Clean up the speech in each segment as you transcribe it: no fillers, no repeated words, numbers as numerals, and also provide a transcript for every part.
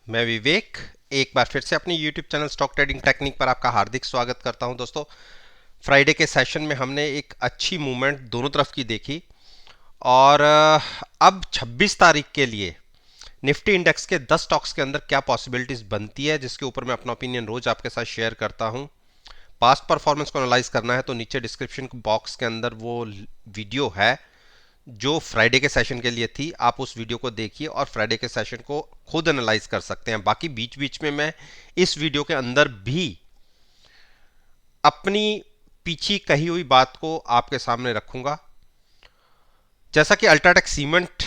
मैं विवेक एक बार फिर से अपने YouTube channel stock trading technique पर आपका हार्दिक स्वागत करता हूं। दोस्तों, फ्राइडे के सेशन में हमने एक अच्छी मूवमेंट दोनों तरफ की देखी और अब 26 तारीख के लिए निफ्टी इंडेक्स के 10 स्टॉक्स के अंदर क्या पॉसिबिलिटीज बनती है, जिसके ऊपर मैं अपना ओपिनियन रोज आपके साथ शेयर करता हूं। पास्ट परफॉर्मेंस को एनालाइज करना है तो नीचे डिस्क्रिप्शन बॉक्स के अंदर वो वीडियो है जो फ्राइडे के सेशन के लिए थी। आप उस वीडियो को देखिए और फ्राइडे के सेशन को खुद एनालाइज कर सकते हैं। बाकी बीच बीच में मैं इस वीडियो के अंदर भी अपनी पीछे कही हुई बात को आपके सामने रखूंगा। जैसा कि अल्ट्राटेक सीमेंट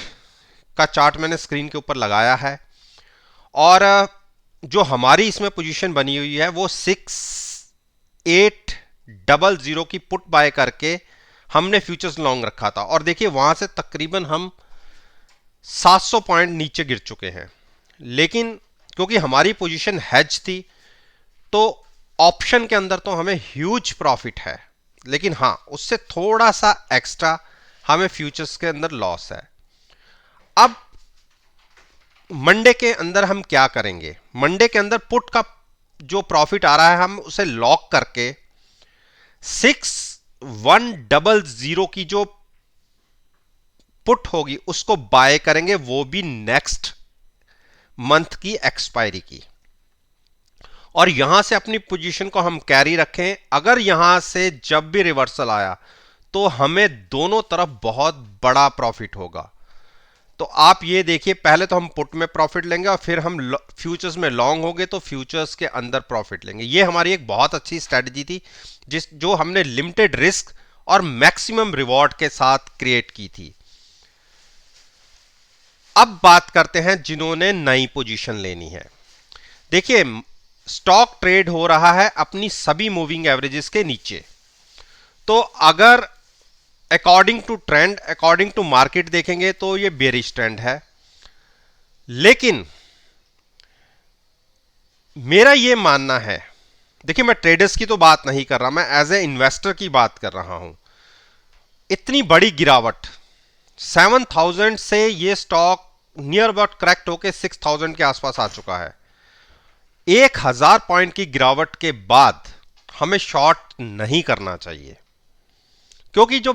का चार्ट मैंने स्क्रीन के ऊपर लगाया है और जो हमारी इसमें पोजीशन बनी हुई है वो 6800 की पुट बाय करके हमने फ्यूचर्स लॉन्ग रखा था और देखिए वहां से तकरीबन हम 700 पॉइंट नीचे गिर चुके हैं। लेकिन क्योंकि हमारी पोजीशन हेज थी तो ऑप्शन के अंदर तो हमें ह्यूज प्रॉफिट है, लेकिन हाँ उससे थोड़ा सा एक्स्ट्रा हमें फ्यूचर्स के अंदर लॉस है। अब मंडे के अंदर हम क्या करेंगे? मंडे के अंदर पुट का जो प्रॉफिट आ रहा है हम उसे लॉक करके 6100 की जो पुट होगी उसको बाय करेंगे, वो भी नेक्स्ट मंथ की एक्सपायरी की। और यहां से अपनी पोजीशन को हम कैरी रखें। अगर यहां से जब भी रिवर्सल आया तो हमें दोनों तरफ बहुत बड़ा प्रॉफिट होगा। तो आप ये देखिए, पहले तो हम पुट में प्रॉफिट लेंगे और फिर हम फ्यूचर्स में लॉन्ग होंगे तो फ्यूचर्स के अंदर प्रॉफिट लेंगे। ये हमारी एक बहुत अच्छी स्ट्रेटजी थी जो हमने लिमिटेड रिस्क और मैक्सिमम रिवॉर्ड के साथ क्रिएट की थी। अब बात करते हैं जिन्होंने नई पोजीशन लेनी है। देखिए, स्टॉक ट्रेड हो रहा है अपनी सभी मूविंग एवरेजेस के नीचे। तो अगर according to trend, according to market देखेंगे तो ये बेरिश ट्रेंड है। लेकिन मेरा ये मानना है, देखिए मैं ट्रेडर्स की तो बात नहीं कर रहा, मैं एज ए इन्वेस्टर की बात कर रहा हूं। इतनी बड़ी गिरावट 7000 से ये स्टॉक नियर अबाउट करेक्ट होके 6000 के आसपास आ चुका है। 1000 पॉइंट की गिरावट के बाद हमें शॉर्ट नहीं करना चाहिए, क्योंकि जो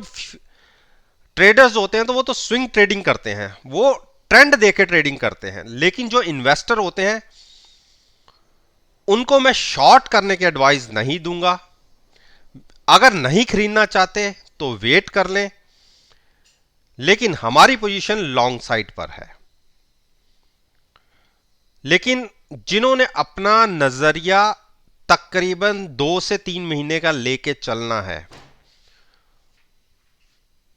ट्रेडर्स होते हैं तो वो तो स्विंग ट्रेडिंग करते हैं, वो ट्रेंड देके ट्रेडिंग करते हैं। लेकिन जो इन्वेस्टर होते हैं उनको मैं शॉर्ट करने की एडवाइस नहीं दूंगा। अगर नहीं खरीदना चाहते तो वेट कर लें, लेकिन हमारी पोजीशन लॉन्ग साइड पर है। लेकिन जिन्होंने अपना नजरिया तकरीबन 2 से 3 महीने का लेके चलना है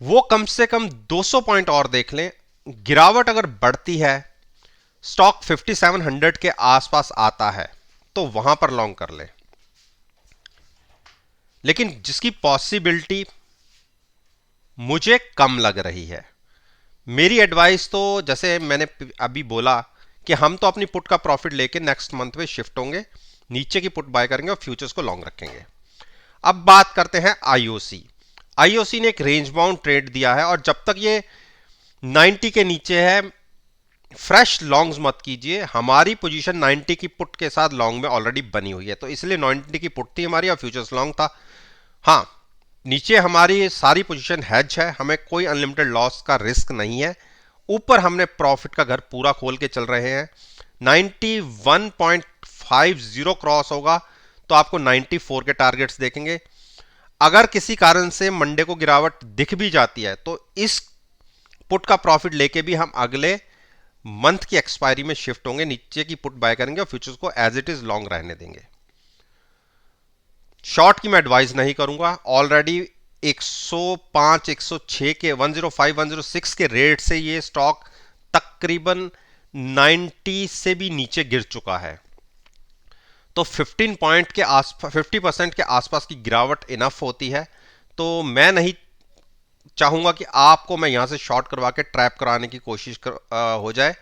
वो कम से कम 200 पॉइंट और देख लें। गिरावट अगर बढ़ती है, स्टॉक 5700 के आसपास आता है तो वहां पर लॉन्ग कर ले। लेकिन जिसकी पॉसिबिलिटी मुझे कम लग रही है, मेरी एडवाइस तो जैसे मैंने अभी बोला कि हम तो अपनी पुट का प्रॉफिट लेके नेक्स्ट मंथ में शिफ्ट होंगे, नीचे की पुट बाय करेंगे और फ्यूचर्स को लॉन्ग रखेंगे। अब बात करते हैं आईओसी। आईओसी ने एक रेंज बाउंड ट्रेड दिया है और जब तक ये 90 के नीचे है फ्रेश लॉन्ग्स मत कीजिए। हमारी पोजीशन 90 की पुट के साथ लॉन्ग में ऑलरेडी बनी हुई है, तो इसलिए 90 की पुट थी हमारी और फ्यूचर्स लॉन्ग था। हाँ, नीचे हमारी सारी पोजीशन हेज है, हमें कोई अनलिमिटेड लॉस का रिस्क नहीं है। ऊपर हमने प्रॉफिट का घर पूरा खोल के चल रहे हैं। 91.50 क्रॉस होगा तो आपको 94 के टारगेट्स देखेंगे। अगर किसी कारण से मंडे को गिरावट दिख भी जाती है तो इस पुट का प्रॉफिट लेके भी हम अगले मंथ की एक्सपायरी में शिफ्ट होंगे, नीचे की पुट बाय करेंगे और फ्यूचर्स को एज इट इज लॉन्ग रहने देंगे। शॉर्ट की मैं एडवाइस नहीं करूंगा। ऑलरेडी 105 106 के 105 106 के रेट से ये स्टॉक तकरीबन 90 से भी नीचे गिर चुका है, तो 15 पॉइंट के आसपास 50% के आसपास की गिरावट इनफ होती है। तो मैं नहीं चाहूंगा कि आपको मैं यहां से शॉर्ट करवा के ट्रैप कराने की कोशिश हो जाए।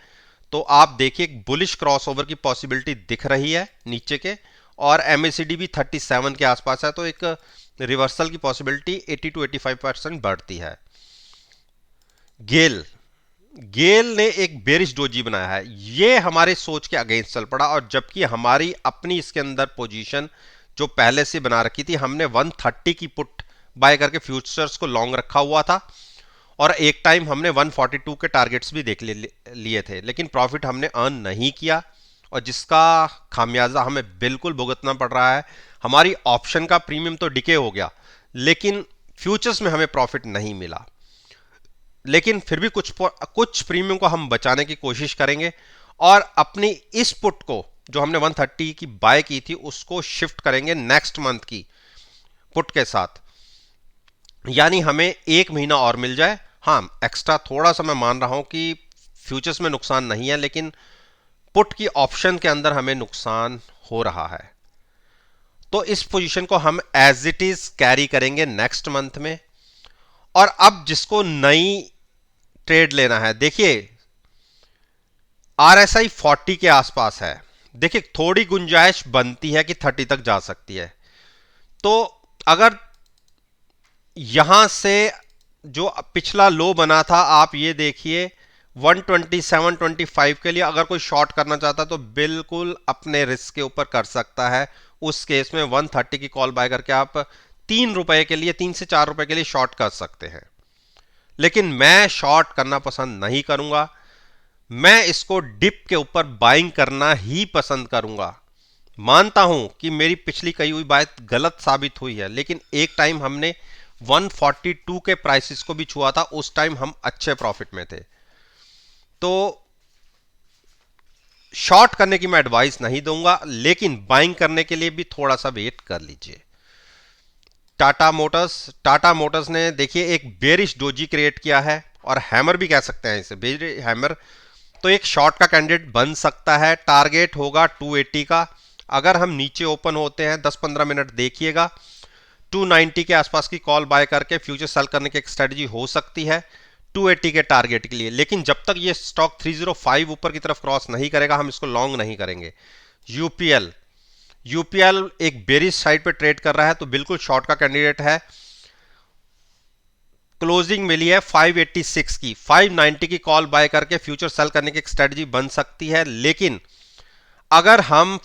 तो आप देखिए, एक बुलिश क्रॉसओवर की पॉसिबिलिटी दिख रही है नीचे के, और एमएसीडी भी 37 के आसपास है, तो एक रिवर्सल की पॉसिबिलिटी 80 to 85% बढ़ती है। गेल गेल ने एक बेरिश डोजी बनाया है, ये हमारे सोच के अगेंस्ट चल पड़ा, और जबकि हमारी अपनी इसके अंदर पोजीशन जो पहले से बना रखी थी, हमने 130 की पुट बाय करके फ्यूचर्स को लॉन्ग रखा हुआ था, और एक टाइम हमने 142 के टारगेट्स भी देख लिए थे, लेकिन प्रॉफिट हमने अर्न नहीं किया, और जिसका खामियाजा हमें बिल्कुल भुगतना पड़ रहा है। हमारी ऑप्शन का प्रीमियम तो डिके हो गया, लेकिन फ्यूचर्स में हमें प्रॉफिट नहीं मिला। लेकिन फिर भी कुछ प्रीमियम को हम बचाने की कोशिश करेंगे, और अपनी इस पुट को जो हमने 130 की बाय की थी उसको शिफ्ट करेंगे नेक्स्ट मंथ की पुट के साथ, यानी हमें एक महीना और मिल जाए। हाँ, एक्स्ट्रा थोड़ा सा मैं मान रहा हूं कि फ्यूचर्स में नुकसान नहीं है, लेकिन पुट की ऑप्शन के अंदर हमें नुकसान हो रहा है। तो इस पोजीशन को हम एज इट इज कैरी करेंगे नेक्स्ट मंथ में। और अब जिसको नई ट्रेड लेना है, देखिए आरएसआई 40 के आसपास है, देखिए थोड़ी गुंजाइश बनती है कि 30 तक जा सकती है। तो अगर यहां से जो पिछला लो बना था, आप ये देखिए 127.25 के लिए अगर कोई शॉर्ट करना चाहता तो बिल्कुल अपने रिस्क के ऊपर कर सकता है। उस केस में 130 की कॉल बाय करके आप 3 रुपए के लिए, 3 से 4 रुपए के लिए शॉर्ट कर सकते हैं, लेकिन मैं शॉर्ट करना पसंद नहीं करूंगा। मैं इसको डिप के ऊपर बाइंग करना ही पसंद करूंगा। मानता हूं कि मेरी पिछली कही हुई बात गलत साबित हुई है, लेकिन एक टाइम हमने 142 के प्राइसेस को भी छुआ था, उस टाइम हम अच्छे प्रॉफिट में थे। तो शॉर्ट करने की मैं एडवाइस नहीं दूंगा, लेकिन बाइंग करने के लिए भी थोड़ा सा वेट कर लीजिए। टाटा मोटर्स ने देखिए एक बेरिश डोजी क्रिएट किया है, और हैमर भी कह सकते हैं इसे, बेरिश हैमर। तो एक शॉर्ट का कैंडिडेट बन सकता है। टारगेट होगा 280 का। अगर हम नीचे ओपन होते हैं, 10-15 मिनट देखिएगा, 290 के आसपास की कॉल बाय करके फ्यूचर सेल करने की एक स्ट्रेटजी हो सकती है 280 के टारगेट के लिए। लेकिन जब तक ये स्टॉक 305 ऊपर की तरफ क्रॉस नहीं करेगा, हम इसको लॉन्ग नहीं करेंगे। यूपीएल एक बेरिश साइड पे ट्रेड कर रहा है, तो बिल्कुल शॉर्ट का कैंडिडेट है। क्लोजिंग मिली है 586 की, 590 की कॉल बाय करके फ्यूचर सेल करने की एक स्ट्रेटजी बन सकती है। लेकिन अगर हम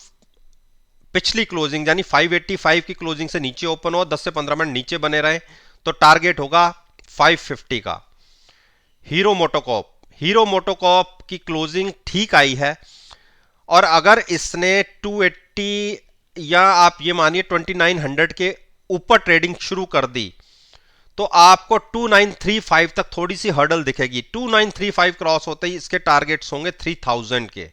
पिछली क्लोजिंग यानी 585 की क्लोजिंग से नीचे ओपन हो, 10 से 15 मिनट नीचे बने रहे, तो टारगेट होगा 550 का। हीरो मोटोकॉप की क्लोजिंग ठीक आई है, और अगर इसने 280 या आप ये मानिए 2900 के ऊपर ट्रेडिंग शुरू कर दी, तो आपको 2935 तक थोड़ी सी हर्डल दिखेगी। 2935 क्रॉस होते ही इसके टारगेट्स होंगे 3000 के।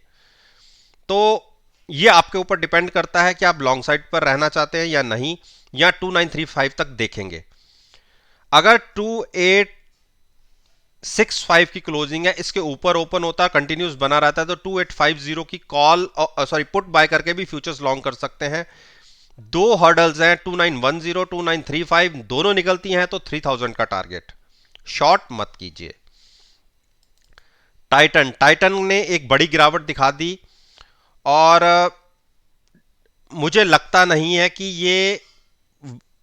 तो ये आपके ऊपर डिपेंड करता है कि आप लॉन्ग साइड पर रहना चाहते हैं या नहीं, या 2935 तक देखेंगे। अगर 2865 की क्लोजिंग है, इसके ऊपर ओपन होता है, कंटिन्यूस बना रहता है, तो 2850 की कॉल पुट बाय करके भी फ्यूचर्स लॉन्ग कर सकते हैं। दो हर्डल्स हैं, 2910 2935, दोनों निकलती हैं तो 3000 का टारगेट। शॉर्ट मत कीजिए। टाइटन ने एक बड़ी गिरावट दिखा दी, और मुझे लगता नहीं है कि ये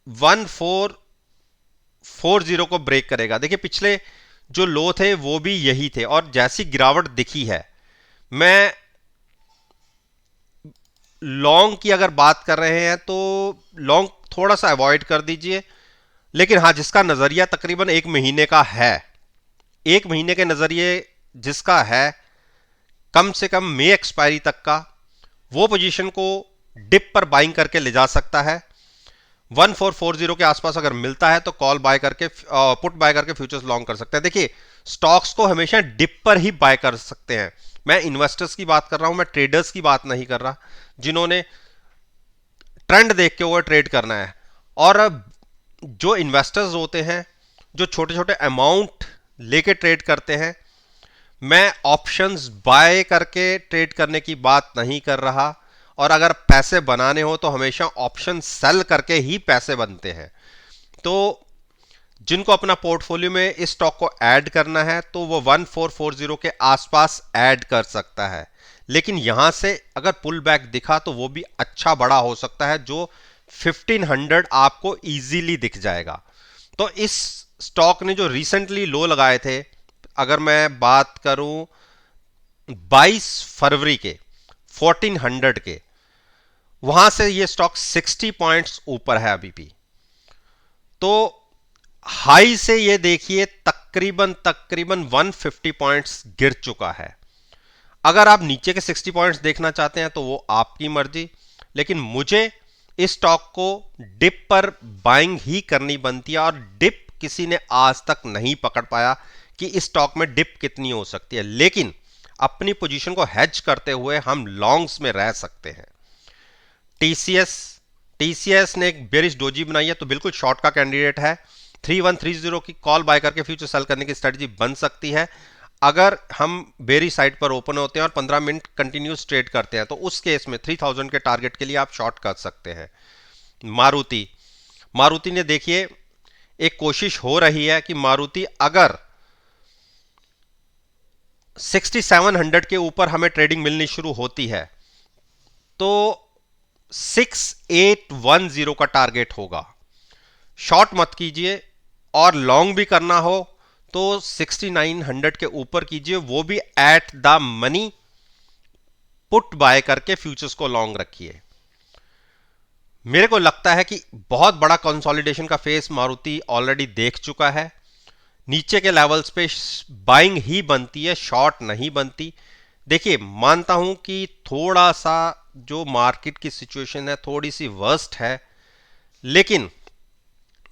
1440 को ब्रेक करेगा। देखिए पिछले जो लो थे वो भी यही थे, और जैसी गिरावट दिखी है, मैं लॉन्ग की अगर बात कर रहे हैं तो लॉन्ग थोड़ा सा अवॉइड कर दीजिए। लेकिन हाँ, जिसका नजरिया तकरीबन एक महीने का है, एक महीने के नजरिए जिसका है कम से कम मई एक्सपायरी तक का, वो पोजीशन को डिप पर बाइंग करके ले जा सकता है। 1440 के आसपास अगर मिलता है तो कॉल बाय करके, पुट बाय करके फ्यूचर्स लॉन्ग कर सकते हैं। देखिए स्टॉक्स को हमेशा डिप पर ही बाय कर सकते हैं। मैं इन्वेस्टर्स की बात कर रहा हूं, मैं ट्रेडर्स की बात नहीं कर रहा, जिन्होंने ट्रेंड देख के ओवर ट्रेड करना है। और जो इन्वेस्टर्स होते हैं, जो छोटे छोटे अमाउंट लेके ट्रेड करते हैं, मैं ऑप्शंस बाय करके ट्रेड करने की बात नहीं कर रहा। और अगर पैसे बनाने हो तो हमेशा ऑप्शन सेल करके ही पैसे बनते हैं। तो जिनको अपना पोर्टफोलियो में इस स्टॉक को ऐड करना है तो वो 1440 के आसपास ऐड कर सकता है। लेकिन यहां से अगर पुल बैक दिखा तो वो भी अच्छा बड़ा हो सकता है, जो 1500 आपको इजीली दिख जाएगा। तो इस स्टॉक ने जो रिसेंटली लो लगाए थे अगर मैं बात करूं 22 फरवरी के 1400 के, वहां से ये स्टॉक 60 पॉइंट्स ऊपर है अभी भी। तो हाई से ये देखिए तकरीबन तकरीबन 150 पॉइंट्स गिर चुका है। अगर आप नीचे के 60 पॉइंट्स देखना चाहते हैं तो वो आपकी मर्जी, लेकिन मुझे इस स्टॉक को डिप पर बाइंग ही करनी बनती है, और डिप किसी ने आज तक नहीं पकड़ पाया कि इस स्टॉक में डिप कितनी हो सकती है। लेकिन अपनी पोजीशन को हेज करते हुए हम लॉन्ग्स में रह सकते हैं। टीसीएस टीसीएस ने एक बेरिश डोजी बनाई है, तो बिल्कुल शॉर्ट का कैंडिडेट है। 3130 की कॉल बाय करके फ्यूचर सेल करने की स्ट्रेटजी बन सकती है। अगर हम बेरी साइड पर ओपन होते हैं और 15 मिनट कंटिन्यूस ट्रेड करते हैं, तो उस केस में 3000 के टारगेट के लिए आप शॉर्ट कर सकते हैं। मारुति मारुति ने देखिए एक कोशिश हो रही है कि मारुति अगर 6700 के ऊपर हमें ट्रेडिंग मिलनी शुरू होती है तो 6810 का टारगेट होगा। शॉर्ट मत कीजिए, और लॉन्ग भी करना हो तो 6900 के ऊपर कीजिए, वो भी at the money put buy करके फ्यूचर्स को लॉन्ग रखिए। मेरे को लगता है कि बहुत बड़ा कंसोलिडेशन का फेस मारुति ऑलरेडी देख चुका है। नीचे के लेवल्स पे बाइंग ही बनती है, शॉर्ट नहीं बनती। देखिए, मानता हूं कि थोड़ा सा जो मार्केट की सिचुएशन है थोड़ी सी वर्स्ट है, लेकिन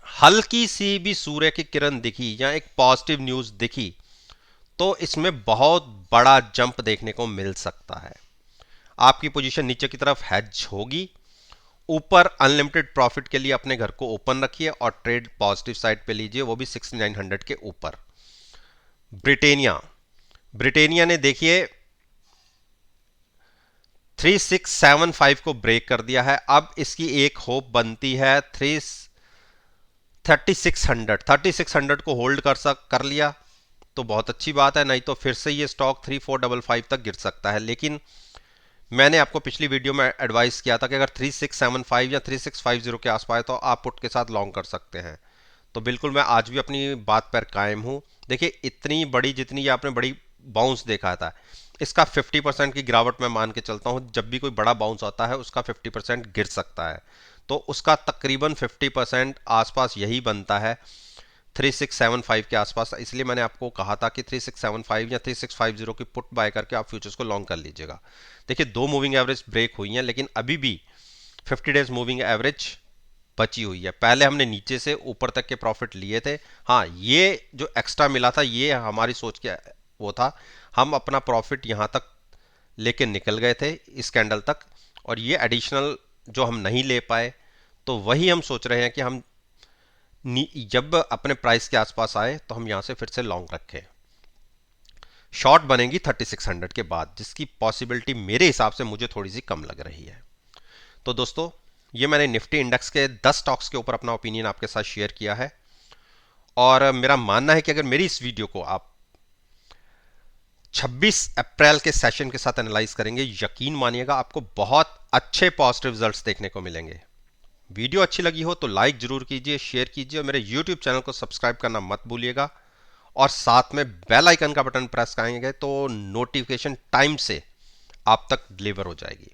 हल्की सी भी सूर्य की किरण दिखी या एक पॉजिटिव न्यूज दिखी तो इसमें बहुत बड़ा जंप देखने को मिल सकता है। आपकी पोजीशन नीचे की तरफ हेज होगी, ऊपर अनलिमिटेड प्रॉफिट के लिए अपने घर को ओपन रखिए और ट्रेड पॉजिटिव साइड पे लीजिए, वो भी 6900 के ऊपर। ब्रिटेनिया ब्रिटेनिया ने देखिए 3675 को ब्रेक कर दिया है। अब इसकी एक होप बनती है 3600 को होल्ड कर लिया तो बहुत अच्छी बात है, नहीं तो फिर से ये स्टॉक 3455 तक गिर सकता है। लेकिन मैंने आपको पिछली वीडियो में एडवाइस किया था कि अगर 3675 या 3650 के आसपास तो आप पुट के साथ लॉन्ग कर सकते हैं। तो बिल्कुल मैं आज भी अपनी बात पर कायम हूं। देखिए, इतनी बड़ी जितनी आपने बड़ी बाउंस देखा था, इसका 50% की गिरावट मैं मान के चलता हूं। जब भी कोई बड़ा बाउंस आता है उसका 50% गिर सकता है, तो उसका तकरीबन 50% आसपास यही बनता है 3675 के आसपास। इसलिए मैंने आपको कहा था कि 3675 या 3650 की पुट बाय करके आप फ्यूचर्स को लॉन्ग कर लीजिएगा। देखिए, 2 मूविंग एवरेज ब्रेक हुई हैं, लेकिन अभी भी 50 डेज मूविंग एवरेज बची हुई है। पहले हमने नीचे से ऊपर तक के प्रॉफिट लिए थे। हाँ, ये जो एक्स्ट्रा मिला था ये हमारी सोच के वो था, हम अपना प्रॉफिट यहां तक लेके निकल गए थे इस कैंडल तक, और ये एडिशनल जो हम नहीं ले पाए, तो वही हम सोच रहे हैं कि हम जब अपने प्राइस के आसपास आए तो हम यहां से फिर से लॉन्ग रखें। शॉर्ट बनेगी 3600 के बाद, जिसकी पॉसिबिलिटी मेरे हिसाब से मुझे थोड़ी सी कम लग रही है। तो दोस्तों, ये मैंने निफ्टी इंडेक्स के 10 स्टॉक्स के ऊपर अपना ओपिनियन आपके साथ शेयर किया है, और मेरा मानना है कि अगर मेरी इस वीडियो को आप 26 अप्रैल के सेशन के साथ एनालाइज करेंगे, यकीन मानिएगा आपको बहुत अच्छे पॉजिटिव रिजल्ट्स देखने को मिलेंगे। वीडियो अच्छी लगी हो तो लाइक जरूर कीजिए, शेयर कीजिए, और मेरे यूट्यूब चैनल को सब्सक्राइब करना मत भूलिएगा, और साथ में बेल आइकन का बटन प्रेस करेंगे तो नोटिफिकेशन टाइम से आप तक डिलीवर हो जाएगी।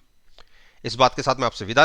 इस बात के साथ मैं आपसे विदा